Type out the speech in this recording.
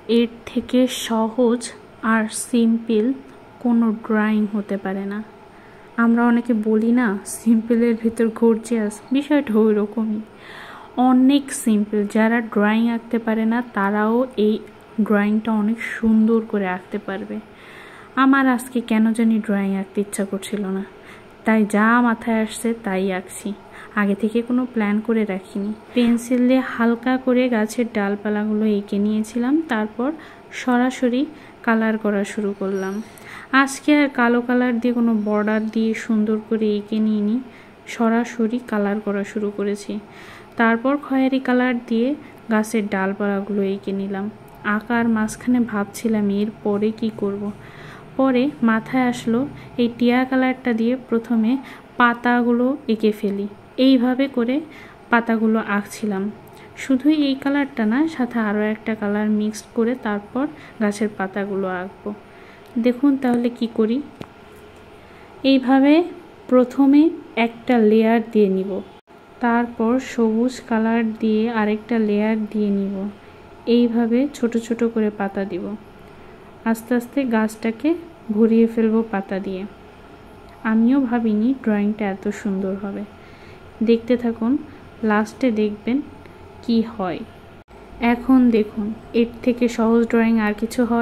এর থেকে সহজ আর সিম্পল কোনো ড্রয়িং হতে পারে না। আমরা অনেকে বলি না সিম্পলের ভিতর গর্জিয়াস, বিষয়টা ওই রকমই, অনেক সিম্পল। যারা ড্রয়িং আঁকতে পারে না তারাও এই ড্রয়িংটা অনেক সুন্দর করে আঁকতে পারবে। আমার আজকে কেন জানি ড্রয়িং আঁকতে ইচ্ছা করছিল না, তাই যা মাথায় আসছে তাই আঁকছি। আগে থেকে কোনো প্ল্যান করে রাখিনি। পেন্সিল দিয়ে হালকা করে গাছের ডালপালাগুলো এঁকে নিয়েছিলাম, তারপর সরাসরি কালার করা শুরু করলাম। আজকে আর কালো কালার দিয়ে কোনো বর্ডার দিয়ে সুন্দর করে এঁকে নিইনি, সরাসরি কালার করা শুরু করেছি। তারপর খয়েরি কালার দিয়ে গাছের ডালপালাগুলো এঁকে নিলাম। আঁকার মাঝখানে ভাবছিলাম এর পরে কি করব। পরে মাথায় আসলো এই টিয়া কালারটা দিয়ে প্রথমে পাতাগুলো এঁকে ফেলি। এইভাবে করে পাতাগুলো আঁকছিলাম। শুধুই এই কালারটা না, সাথে আরও একটা কালার মিক্সড করে তারপর গাছের পাতাগুলো আঁকবো। দেখুন তাহলে কি করি। এইভাবে প্রথমে একটা লেয়ার দিয়ে নিব, তারপর সবুজ কালার দিয়ে আরেকটা লেয়ার দিয়ে নিব। এইভাবে ছোট ছোট করে পাতা দিব। আস্তে আস্তে গাছটাকে ভরিয়ে ফেলবো পাতা দিয়ে। আমিও ভাবিনি ড্রয়িংটা এত সুন্দর হবে। দেখতে থাকুন, লাস্টে দেখবেন কি হয়। এখন দেখুন, এর থেকে সহজ ড্রয়িং আর কিছু হয়?